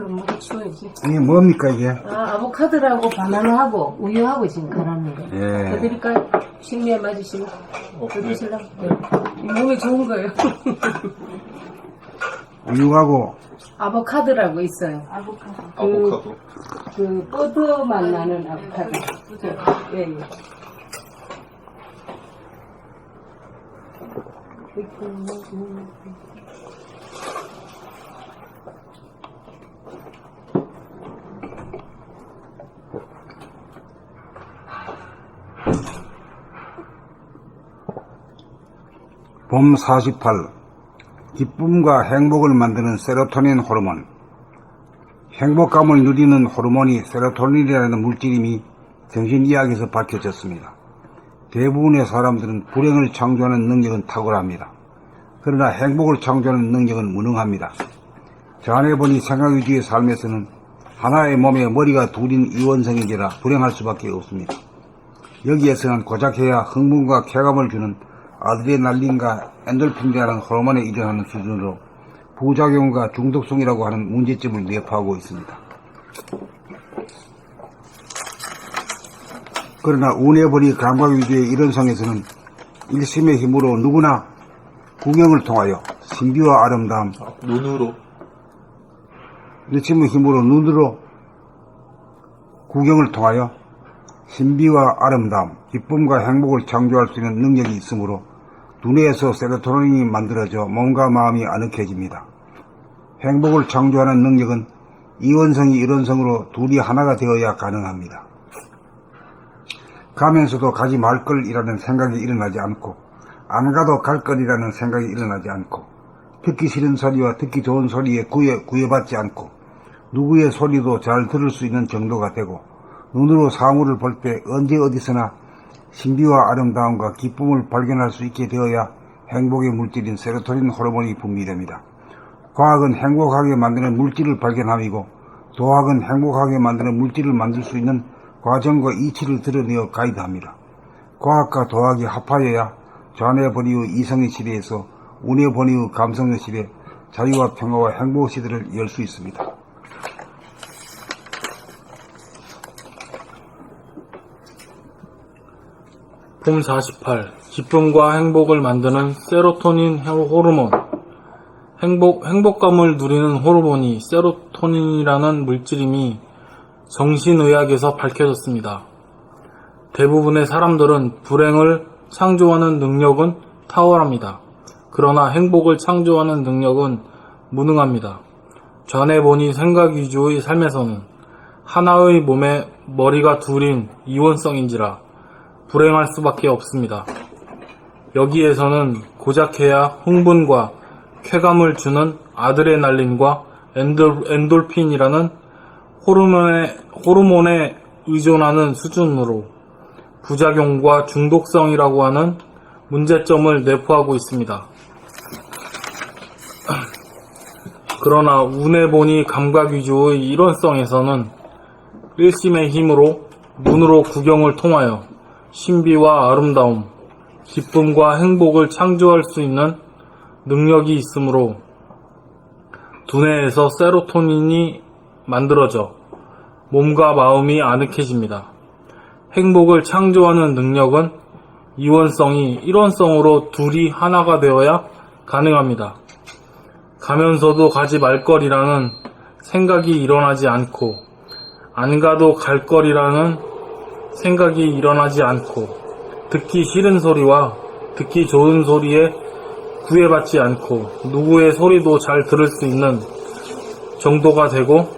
그럼 먹고 치워야지. 이게 뭡니까 이게? 아보카도라고 바나나하고 우유하고 지금 갈았는 거. 예. 해드릴까요? 식미에 맞으시면. 드시려고? 네. 몸에 좋은 거예요. 우유하고 아보카도라고 있어요. 아보카도. 그 뻗어맛 나는 아보카도. 예, 예. 봄 48. 기쁨과 행복을 만드는 세로토닌 호르몬. 행복감을 누리는 호르몬이 세로토닌이라는 물질임이 정신의학에서 밝혀졌습니다. 대부분의 사람들은 불행을 창조하는 능력은 탁월합니다. 그러나 행복을 창조하는 능력은 무능합니다. 자네분이 생각 위주의 삶에서는 하나의 몸에 머리가 둘인 이원성인지라 불행할 수밖에 없습니다. 여기에서는 고작해야 흥분과 쾌감을 주는 아드레날린과 엔돌핀이라는 호르몬에 일어나는 수준으로 부작용과 중독성이라고 하는 문제점을 내포하고 있습니다. 그러나 운해버리 감각 위주의 이론성에서는 일심의 힘으로 누구나 구경을 통하여 신비와 아름다움, 눈으로. 일심의 힘으로 눈으로 구경을 통하여 신비와 아름다움, 기쁨과 행복을 창조할 수 있는 능력이 있으므로 두뇌에서 세로토닌이 만들어져 몸과 마음이 아늑해집니다. 행복을 창조하는 능력은 이원성이 일원성으로 둘이 하나가 되어야 가능합니다. 가면서도 가지 말 걸이라는 생각이 일어나지 않고 안 가도 갈 걸이라는 생각이 일어나지 않고 듣기 싫은 소리와 듣기 좋은 소리에 구애받지 않고 누구의 소리도 잘 들을 수 있는 정도가 되고 눈으로 사물을 볼 때 언제 어디서나 신비와 아름다움과 기쁨을 발견할 수 있게 되어야 행복의 물질인 세로토닌 호르몬이 분비됩니다. 과학은 행복하게 만드는 물질을 발견함이고 도학은 행복하게 만드는 물질을 만들 수 있는 과정과 이치를 드러내어 가이드합니다. 과학과 도학이 합하여야 좌뇌번이의 이성의 시대에서 우뇌번이의 감성의 시대, 자유와 평화와 행복 시대를 열 수 있습니다. 봄 48. 기쁨과 행복을 만드는 세로토닌 호르몬. 행복감을 누리는 호르몬이 세로토닌이라는 물질임이 정신의학에서 밝혀졌습니다. 대부분의 사람들은 불행을 창조하는 능력은 탁월합니다. 그러나 행복을 창조하는 능력은 무능합니다. 전에 보니 생각 위주의 삶에서는 하나의 몸에 머리가 둘인 이원성인지라 불행할 수밖에 없습니다. 여기에서는 고작해야 흥분과 쾌감을 주는 아드레날린과 엔돌핀이라는 호르몬에 의존하는 수준으로 부작용과 중독성이라고 하는 문제점을 내포하고 있습니다. 그러나 운해보니 감각 위주의 일원성에서는 일심의 힘으로 눈으로 구경을 통하여 신비와 아름다움, 기쁨과 행복을 창조할 수 있는 능력이 있으므로 두뇌에서 세로토닌이 만들어져 몸과 마음이 아늑해집니다. 행복을 창조하는 능력은 이원성이 일원성으로 둘이 하나가 되어야 가능합니다. 가면서도 가지 말 거리라는 생각이 일어나지 않고 안 가도 갈 거리라는 생각이 일어나지 않고 듣기 싫은 소리와 듣기 좋은 소리에 구애받지 않고 누구의 소리도 잘 들을 수 있는 정도가 되고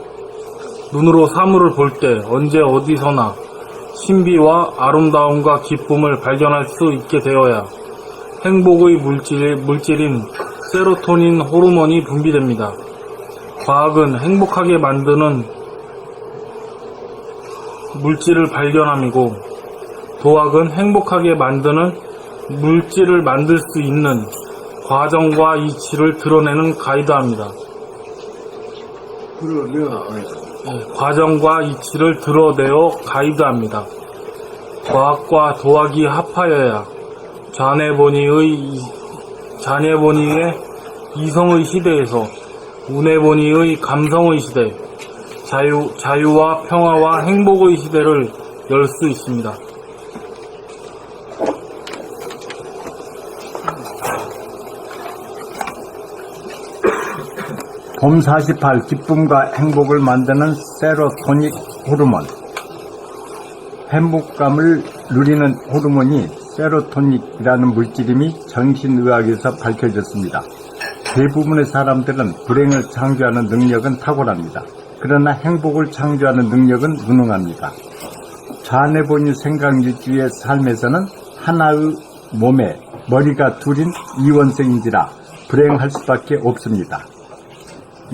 눈으로 사물을 볼 때 언제 어디서나 신비와 아름다움과 기쁨을 발견할 수 있게 되어야 행복의 물질인 세로토닌 호르몬이 분비됩니다. 과학은 행복하게 만드는 물질을 발견함이고 도학은 행복하게 만드는 물질을 만들 수 있는 과정과 이치를 드러내는 가이드합니다. 과정과 이치를 드러내어 가이드합니다. 과학과 도학이 합하여야 자네보니의 이성의 시대에서 운해보니의 감성의 시대, 자유와 평화와 행복의 시대를 열 수 있습니다. 봄 48 기쁨과 행복을 만드는 세로토닌 호르몬. 행복감을 누리는 호르몬이 세로토닌이라는 물질임이 정신의학에서 밝혀졌습니다. 대부분의 사람들은 불행을 창조하는 능력은 탁월합니다. 그러나 행복을 창조하는 능력은 무능합니다. 좌뇌본유 생각유지의 삶에서는 하나의 몸에 머리가 둘인 이원성인지라 불행할 수밖에 없습니다.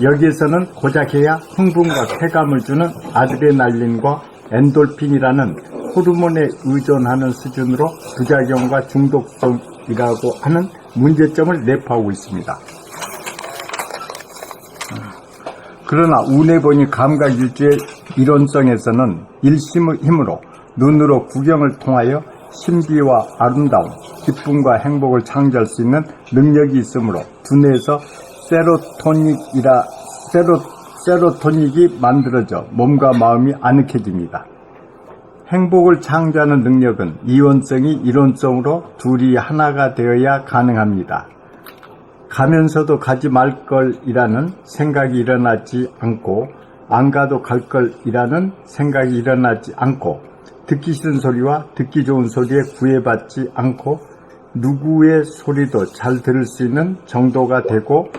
여기에서는 고작해야 흥분과 쾌감을 주는 아드레날린과 엔돌핀이라는 호르몬에 의존하는 수준으로 부작용과 중독성이라고 하는 문제점을 내포하고 있습니다. 그러나 우뇌본유 감각일주의 이론성에서는 일심의 힘으로 눈으로 구경을 통하여 신비와 아름다움, 기쁨과 행복을 창조할 수 있는 능력이 있으므로 두뇌에서 세로토닌이 만들어져 몸과 마음이 아늑해집니다. 행복을 창조하는 능력은 이원성이 이론성으로 둘이 하나가 되어야 가능합니다. 가면서도 가지 말 걸이라는 생각이 일어나지 않고 안 가도 갈 걸이라는 생각이 일어나지 않고 듣기 싫은 소리와 듣기 좋은 소리에 구애받지 않고 누구의 소리도 잘 들을 수 있는 정도가 되고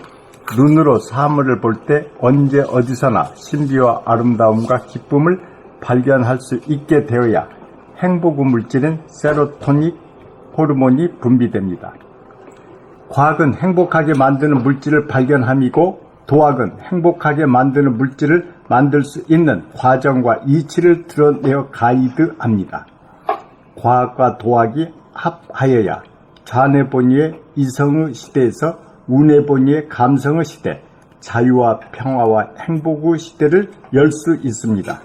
눈으로 사물을 볼 때 언제 어디서나 신비와 아름다움과 기쁨을 발견할 수 있게 되어야 행복의 물질인 세로토닌 호르몬이 분비됩니다. 과학은 행복하게 만드는 물질을 발견함이고 도학은 행복하게 만드는 물질을 만들 수 있는 과정과 이치를 드러내어 가이드합니다. 과학과 도학이 합하여야 좌뇌본유의 이성의 시대에서 우뇌본유의 감성의 시대, 자유와 평화와 행복의 시대를 열 수 있습니다.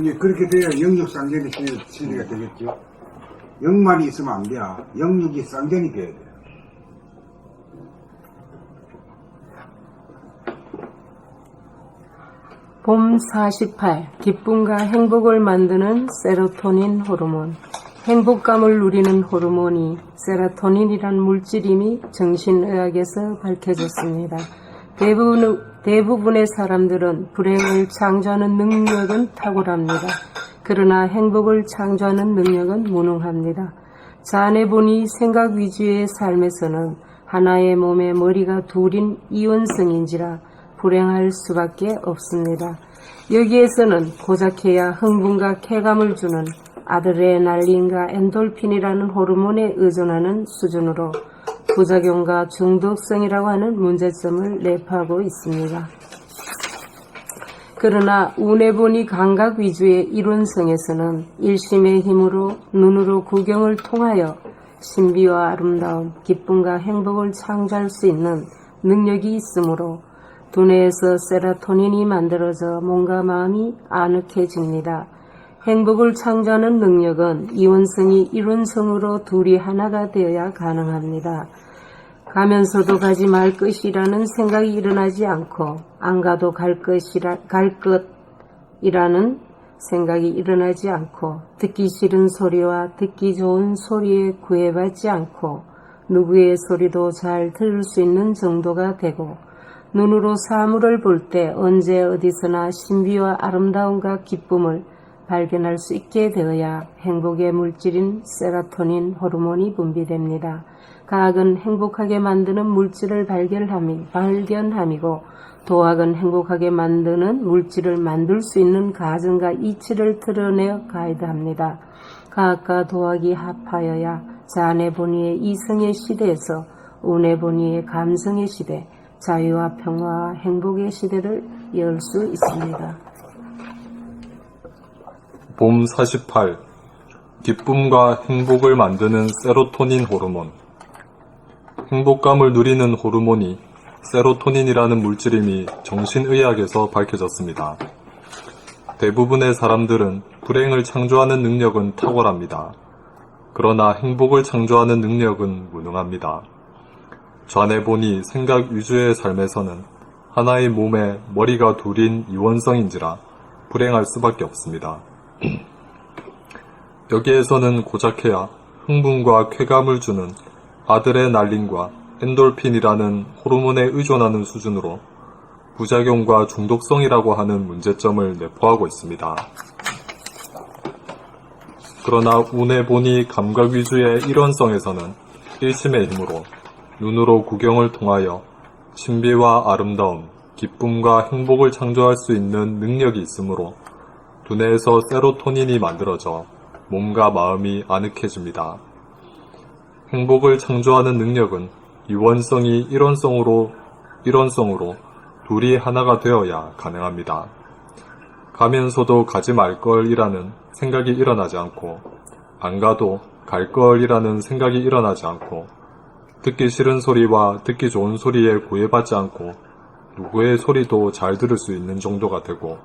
이제 그렇게 돼야 영육상전의 시대가 되겠죠. 영만이 있으면 안 돼요. 영육이 쌍전이 돼야 돼요. 봄 48 기쁨과 행복을 만드는 세로토닌 호르몬. 행복감을 누리는 호르몬이 세로토닌이란 물질임이 정신의학에서 밝혀졌습니다. 대부분의 사람들은 불행을 창조하는 능력은 탁월합니다. 그러나 행복을 창조하는 능력은 무능합니다. 좌뇌본이 생각 위주의 삶에서는 하나의 몸에 머리가 둘인 이원성인지라 불행할 수밖에 없습니다. 여기에서는 고작해야 흥분과 쾌감을 주는 아드레날린과 엔돌핀이라는 호르몬에 의존하는 수준으로 부작용과 중독성이라고 하는 문제점을 내포하고 있습니다. 그러나 우뇌본이 감각 위주의 이론성에서는 일심의 힘으로 눈으로 구경을 통하여 신비와 아름다움, 기쁨과 행복을 창조할 수 있는 능력이 있으므로 두뇌에서 세로토닌이 만들어져 몸과 마음이 아늑해집니다. 행복을 창조하는 능력은 이원성이 이론성으로 둘이 하나가 되어야 가능합니다. 가면서도 가지 말 것이라는 생각이 일어나지 않고 안 가도 갈 것이라는 생각이 일어나지 않고 듣기 싫은 소리와 듣기 좋은 소리에 구애받지 않고 누구의 소리도 잘 들을 수 있는 정도가 되고 눈으로 사물을 볼 때 언제 어디서나 신비와 아름다움과 기쁨을 발견할 수 있게 되어야 행복의 물질인 세로토닌 호르몬이 분비됩니다. 과학은 행복하게 만드는 물질을 발견함이고 도학은 행복하게 만드는 물질을 만들 수 있는 과정과 이치를 드러내어 가이드합니다. 과학과 도학이 합하여야 좌뇌본유의 이성의 시대에서 우뇌본유의 감성의 시대, 자유와 평화와 행복의 시대를 열 수 있습니다. 봄 48 기쁨과 행복을 만드는 세로토닌 호르몬. 행복감을 누리는 호르몬이 세로토닌이라는 물질임이 정신의학에서 밝혀졌습니다. 대부분의 사람들은 불행을 창조하는 능력은 탁월합니다. 그러나 행복을 창조하는 능력은 무능합니다. 좌뇌본이 생각 위주의 삶에서는 하나의 몸에 머리가 둘인 이원성인지라 불행할 수밖에 없습니다. 여기에서는 고작해야 흥분과 쾌감을 주는 아드레날린과 엔돌핀이라는 호르몬에 의존하는 수준으로 부작용과 중독성이라고 하는 문제점을 내포하고 있습니다. 그러나 운에 보니 감각 위주의 일원성에서는 일심의 힘으로 눈으로 구경을 통하여 신비와 아름다움, 기쁨과 행복을 창조할 수 있는 능력이 있으므로 두뇌에서 세로토닌이 만들어져 몸과 마음이 아늑해집니다. 행복을 창조하는 능력은 이원성이 일원성으로 둘이 하나가 되어야 가능합니다. 가면서도 가지 말걸이라는 생각이 일어나지 않고 안 가도 갈걸이라는 생각이 일어나지 않고 듣기 싫은 소리와 듣기 좋은 소리에 구애받지 않고 누구의 소리도 잘 들을 수 있는 정도가 되고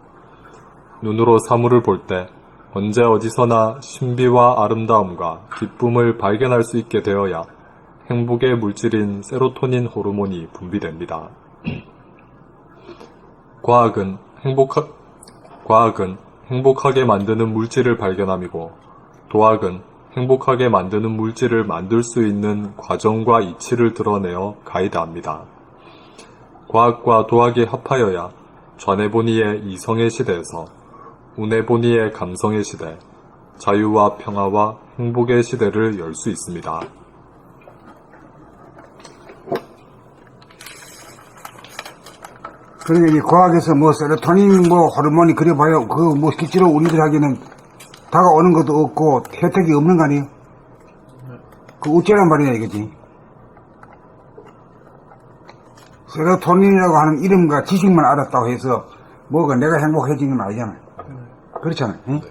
눈으로 사물을 볼 때 언제 어디서나 신비와 아름다움과 기쁨을 발견할 수 있게 되어야 행복의 물질인 세로토닌 호르몬이 분비됩니다. 과학은 행복하게 만드는 물질을 발견함이고 도학은 행복하게 만드는 물질을 만들 수 있는 과정과 이치를 드러내어 가이드합니다. 과학과 도학이 합하여야 좌뇌보니의 이성의 시대에서 우뇌보니의 감성의 시대, 자유와 평화와 행복의 시대를 열 수 있습니다. 그러니까 이 과학에서 뭐 세로토닌 뭐 호르몬이 그려봐요. 그 뭐 실제로 우리들에게는 다가오는 것도 없고 혜택이 없는 거 아니에요? 그 어쩌란 말이냐 이거지. 세로토닌이라고 하는 이름과 지식만 알았다고 해서 뭐가 내가 행복해지는 건 아니잖아요. 그렇잖아요. 응?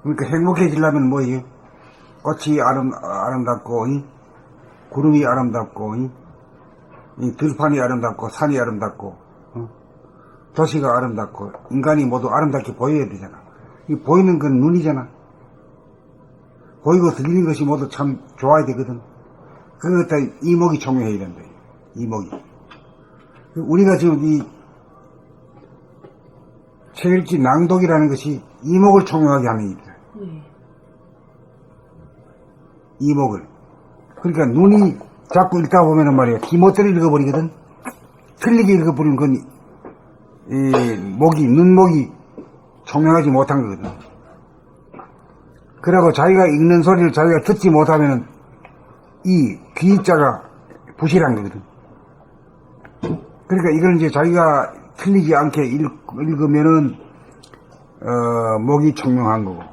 그러니까 행복해지려면 뭐예요? 꽃이 아름답고, 구름이 아름답고, 이 들판이 아름답고, 산이 아름답고, 도시가 아름답고, 인간이 모두 아름답게 보여야 되잖아. 이 보이는 건 눈이잖아. 보이고 들리는 것이 모두 참 좋아야 되거든. 그것 다 이목이 총명해야 된다. 이목이. 우리가 지금 이 책 읽기 낭독이라는 것이 이목을 총명하게 하는 일이다. 이목을. 그러니까 눈이 자꾸 읽다 보면은 말이야. 기못대로 읽어버리거든. 틀리게 읽어버리면 그건 눈목이 총명하지 못한 거거든. 그러고 자기가 읽는 소리를 자기가 듣지 못하면은 이 귀자가 부실한 거거든. 그러니까 이걸 이제 자기가 틀리지 않게 읽으면은, 목이 총명한 거고.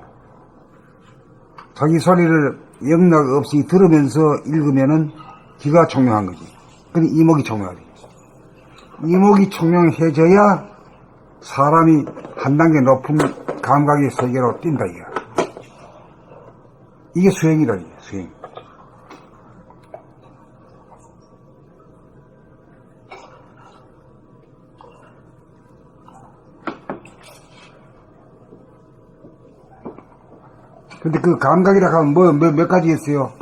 자기 소리를 영락 없이 들으면서 읽으면은 귀가 총명한 거지. 근데 이목이 총명하지. 이목이 총명해져야 사람이 한 단계 높은 감각의 세계로 뛴다, 이거야. 이게 수행이다, 이게 수행. 근데 그 감각이라 하면 몇 가지 있어요.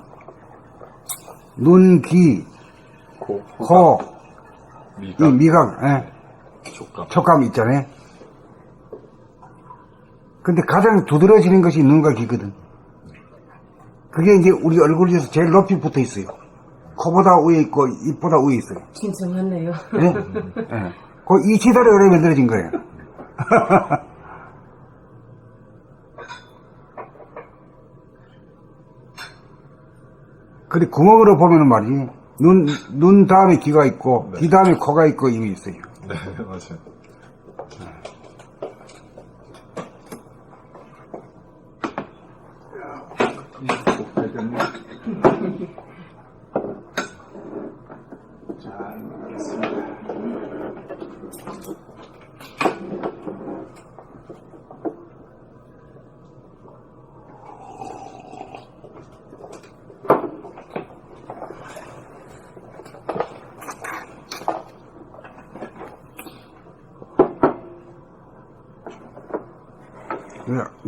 눈, 귀, 코, 이 미각, 촉감 있잖아요. 근데 가장 두드러지는 것이 눈과 귀거든. 그게 이제 우리 얼굴에서 제일 높이 붙어 있어요. 코보다 위에 있고 입보다 위에 있어요. 신청하네요. 네? 네. 그 이치도로 그래 만들어진 거예요. 그리고 구멍으로 보면은 말이지, 눈 다음에 귀가 있고, 귀 다음에 코가 있고, 입이 있어요. 네, 맞아요.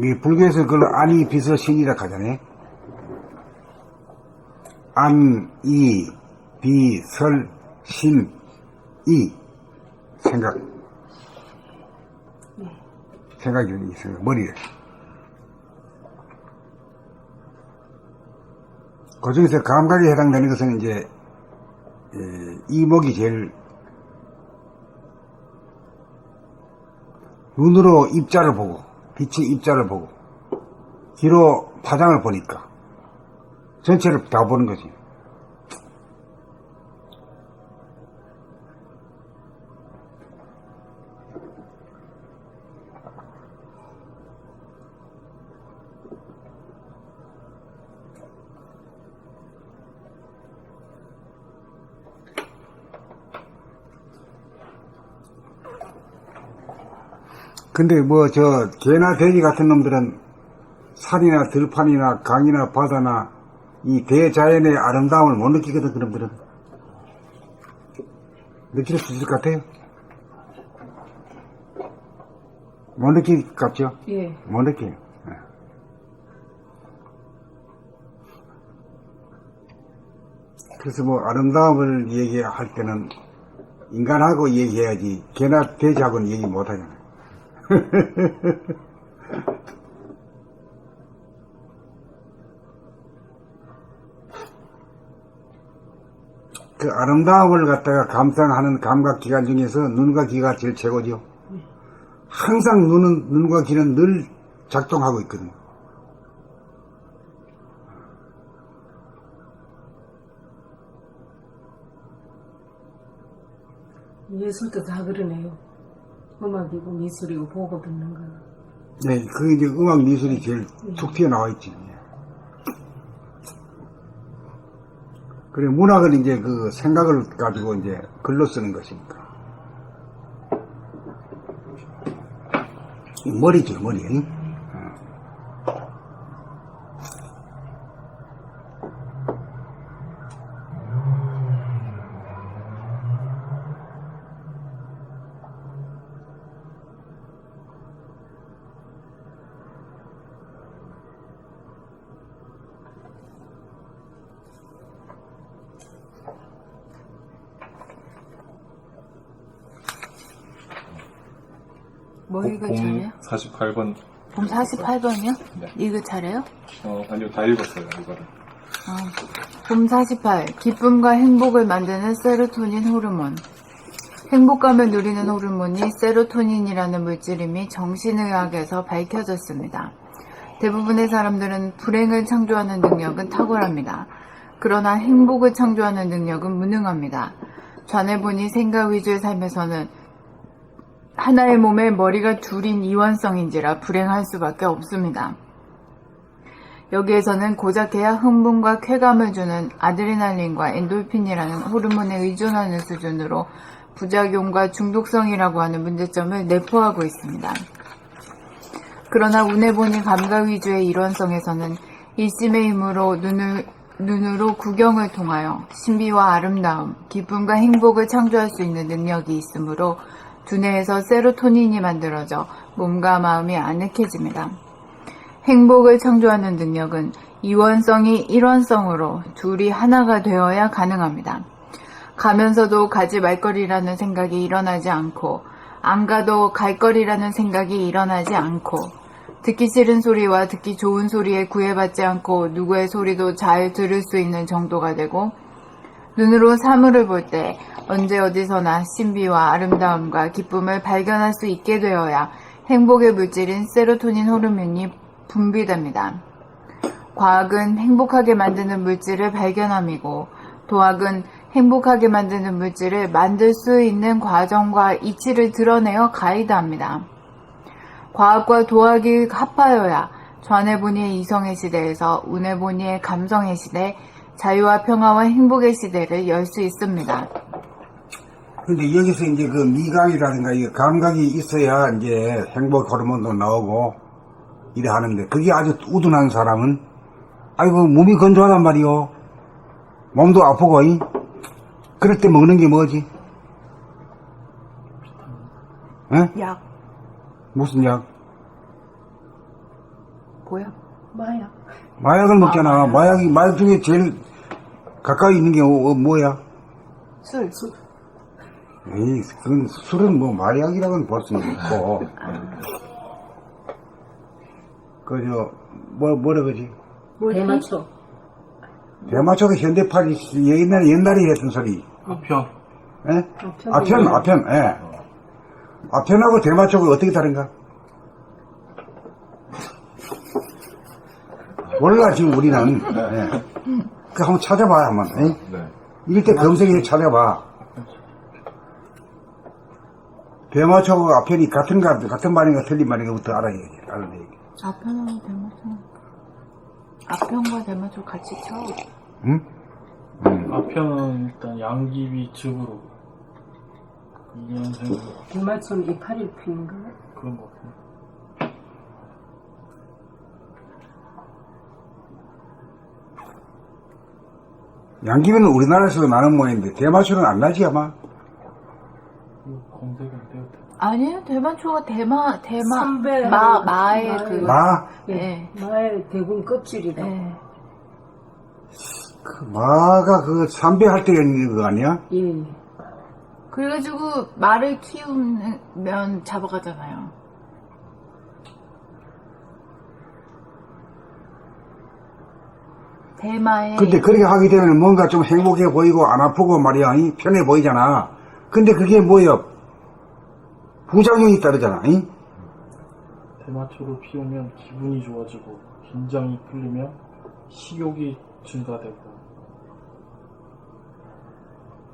이 불교에서 그걸 안이 비서 신이라 하잖아요. 안, 이, 비, 설, 신, 이. 생각. 생각이 있어요. 머리에. 그 중에서 감각에 해당되는 것은 이제, 이목이 제일, 눈으로 입자를 보고, 빛의 입자를 보고, 귀로 파장을 보니까, 전체를 다 보는 거지. 근데 뭐 개나 돼지 같은 놈들은 산이나 들판이나 강이나 바다나 이 대자연의 아름다움을 못 느끼거든. 그놈들은 느낄 수 있을 것 같아요? 못 느낄 것 같죠? 예. 못 느껴요. 예. 그래서 뭐 아름다움을 얘기할 때는 인간하고 얘기해야지 개나 돼지하고는 얘기 못 하잖아요. 그 아름다움을 갖다가 감상하는 감각 기관 중에서 눈과 귀가 제일 최고죠. 항상 눈과 귀는 늘 작동하고 있거든요. 예술도 다 그러네요. 음악이고 미술이고 보고 듣는 거. 네, 그게 이제 음악 미술이 제일 툭 튀어나와 있지. 그리고 문학은 이제 그 생각을 가지고 이제 글로 쓰는 것이니까. 머리죠, 머리. 뭐 읽을 차례요? 48번. 봄 48번이요? 네. 읽을 차례요? 아니요, 다 읽었어요, 이거를. 봄 48. 기쁨과 행복을 만드는 세로토닌 호르몬. 행복감을 누리는 호르몬이 세로토닌이라는 물질임이 정신의학에서 밝혀졌습니다. 대부분의 사람들은 불행을 창조하는 능력은 탁월합니다. 그러나 행복을 창조하는 능력은 무능합니다. 전에 보니 생각 위주의 삶에서는 하나의 몸에 머리가 둘인 이원성인지라 불행할 수밖에 없습니다. 여기에서는 고작 해야 흥분과 쾌감을 주는 아드레날린과 엔돌핀이라는 호르몬에 의존하는 수준으로 부작용과 중독성이라고 하는 문제점을 내포하고 있습니다. 그러나 운에 보니 감각 위주의 일원성에서는 일심의 힘으로 눈으로 구경을 통하여 신비와 아름다움, 기쁨과 행복을 창조할 수 있는 능력이 있으므로 두뇌에서 세로토닌이 만들어져 몸과 마음이 아늑해집니다. 행복을 창조하는 능력은 이원성이 일원성으로 둘이 하나가 되어야 가능합니다. 가면서도 가지 말 거리라는 생각이 일어나지 않고 안 가도 갈 거리라는 생각이 일어나지 않고 듣기 싫은 소리와 듣기 좋은 소리에 구애받지 않고 누구의 소리도 잘 들을 수 있는 정도가 되고 눈으로 사물을 볼 때 언제 어디서나 신비와 아름다움과 기쁨을 발견할 수 있게 되어야 행복의 물질인 세로토닌 호르몬이 분비됩니다. 과학은 행복하게 만드는 물질을 발견함이고 도학은 행복하게 만드는 물질을 만들 수 있는 과정과 이치를 드러내어 가이드합니다. 과학과 도학이 합하여야 좌뇌보니의 이성의 시대에서 우뇌보니의 감성의 시대, 자유와 평화와 행복의 시대를 열 수 있습니다. 근데 여기서 이제 그 미감이라든가 이 감각이 있어야 이제 행복 호르몬도 나오고 이래 하는데 그게 아주 우둔한 사람은 아이고 몸이 건조하단 말이요. 몸도 아프고 그럴 때 먹는 게 뭐지? 에? 약. 무슨 약? 보여? 마약을 먹잖아. 마약 중에 제일 가까이 있는 게 뭐야? 술. 에이, 그건 술은 뭐 마약이라고는 볼 수는 없고. 뭐라 그러지? 대마초. 대마초가 현대팔이 옛날에 했던 소리. 아편. 예? 아편, 예. 아편하고 대마초가 어떻게 다른가? 몰라, 지금 우리는. 예. 그 한번 찾아봐, 한번. 예? 네. 이럴 때 검색해서 찾아봐. 대마초하고 아편이 같은 말인가 틀린 말인가부터 알아야지. 아편하고 대마초. 아편과 대마초 같이 쳐. 응? 아편은 일단 양귀비 즙으로 2년생 대마초는 이파리 피인가? 그런 거 같아요. 양귀비는 우리나라에서도 나는 모양인데 대마초는 안 나지 아마. 이거 검색이 안 돼요. 아니에요. 대마초가 삼배 마의 그. 마? 예. 마의 대군 껍질이다. 예. 그 마가 그 삼배할 때 있는 거 아니야? 예. 그래가지고 말을 키우면 잡아가잖아요. 대마에. 근데 그렇게 하게 되면 뭔가 좀 행복해 보이고 안 아프고 말이야, 편해 보이잖아. 근데 그게 뭐야? 부작용이 따르잖아. 대마초를 피우면 기분이 좋아지고 긴장이 풀리면 식욕이 증가되고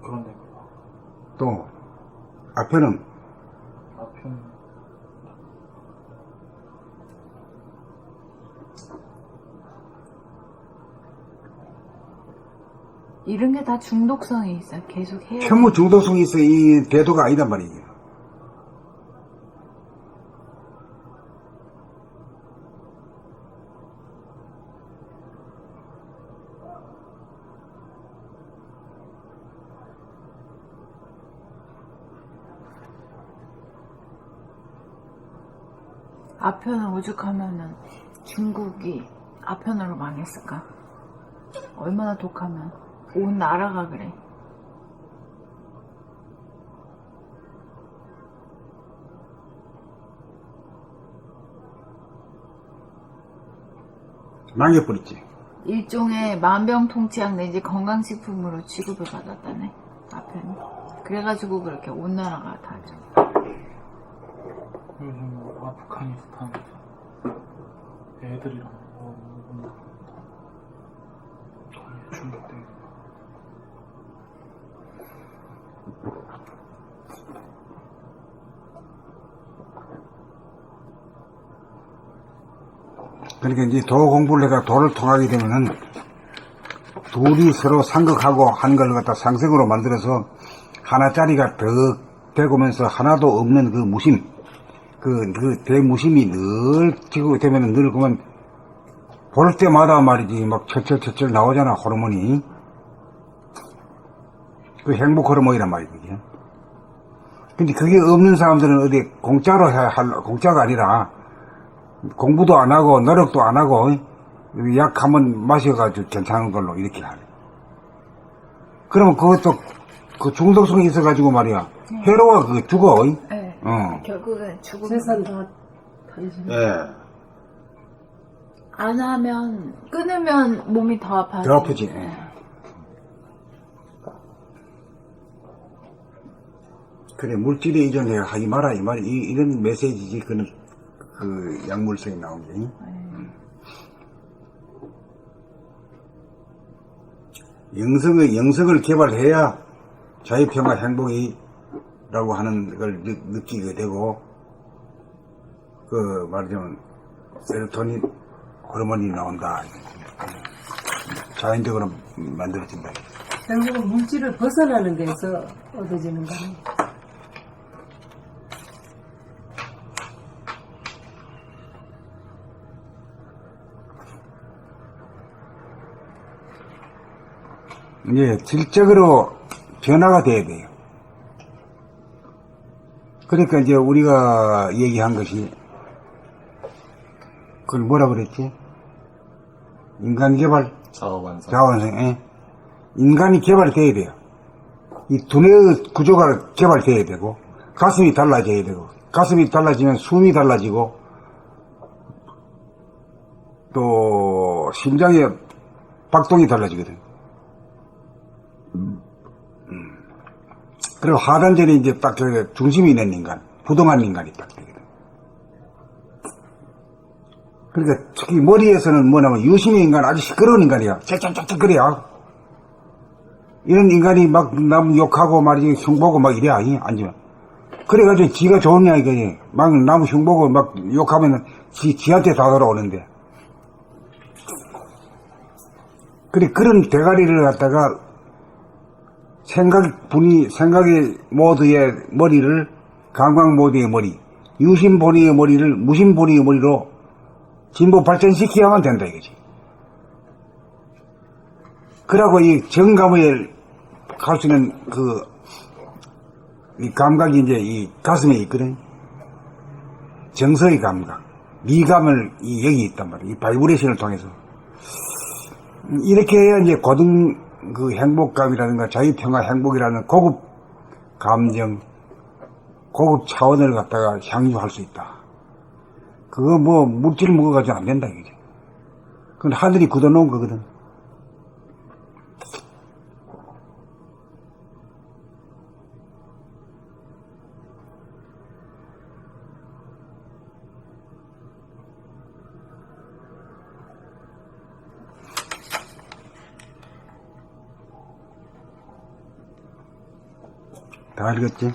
그런 데가 또 앞에는 아편 이런 게 다 중독성이 있어요. 계속 해야 돼. 현무 중독성이 있어. 이 대도가 아니단 말이에요. 아편을 오죽하면은 중국이 아편으로 망했을까? 얼마나 독하면 온 나라가 그래. 망해버렸지. 일종의 만병통치약 내지 건강식품으로 취급을 받았다네. 아편이. 그래가지고 그렇게 온 나라가 다 요즘 아프가니스탄 애들이랑 거의 중독돼. 그러니까 이제 도 공부를 해가 도를 통하게 되면은 둘이 서로 상극하고 한 걸 갖다 상생으로 만들어서 하나짜리가 더 되고면서 하나도 없는 그 무심, 그 대무심이 늘 지고 되면은 늘 그만 볼 때마다 말이지 막 철철철철 나오잖아, 호르몬이. 그 행복 호르몬이란 말이지. 근데 그게 없는 사람들은 어디 공짜로 공짜가 아니라 공부도 안 하고 노력도 안 하고 약 한번 마셔가지고 괜찮은 걸로 이렇게 하네. 그러면 그것도 그 중독성이 있어가지고 말이야. 해로워 그 죽어. 네. 결국은 죽음. 재산 다 단순. 예. 안 하면 끊으면 몸이 더 아파지. 더 아프지. 예. 그래 물질에 의존해 하지 마라 이 말이 이런 메시지지. 그는 그 약물성이 나온 게. 영성을 개발해야 자유평화 행복이라고 하는 걸 느끼게 되고, 그 말하자면 세로토닌 호르몬이 나온다. 자연적으로 만들어진다. 결국은 물질을 벗어나는 데서 얻어지는 거네. 이제 질적으로 변화가 돼야 돼요. 그러니까 이제 우리가 얘기한 것이 그걸 뭐라 그랬지? 인간 개발, 자아완성. 자원생, 예? 인간이 개발이 돼야 돼요. 이 두뇌의 구조가 개발돼야 되고, 가슴이 달라져야 되고, 가슴이 달라지면 숨이 달라지고, 또, 심장의 박동이 달라지거든. 그리고 하단전에 이제 딱 중심이 있는 인간, 부동한 인간이 딱 되거든. 그러니까 특히 머리에서는 뭐냐면 유심의 인간, 아주 시끄러운 인간이야. 쩍쩍쩍쩍거려. 이런 인간이 막 남 욕하고 말이지 흉보고 막 이래 앉으면. 그래가지고 지가 좋으냐 이거지. 막 남 흉보고 막 욕하면 지한테 다 돌아오는데. 그래 그런 대가리를 갖다가 생각의 모드의 머리를 감각 모드의 머리, 유심 본위의 머리를 무심 본위의 머리로 진보 발전시켜야만 된다 이거지. 그러고 이 정감을 갈 수 있는 이 감각이 이제 이 가슴에 있거든. 정서의 감각, 미감을 여기 있단 말이야. 이 바이브레이션을 통해서. 이렇게 해야 이제 고등 행복감이라든가 자유평화 행복이라는 고급 감정, 고급 차원을 갖다가 향유할 수 있다. 그거 뭐 물질 먹어가지고 안 된다 이거지. 그건 하늘이 굳어놓은 거거든. 다 알겠지?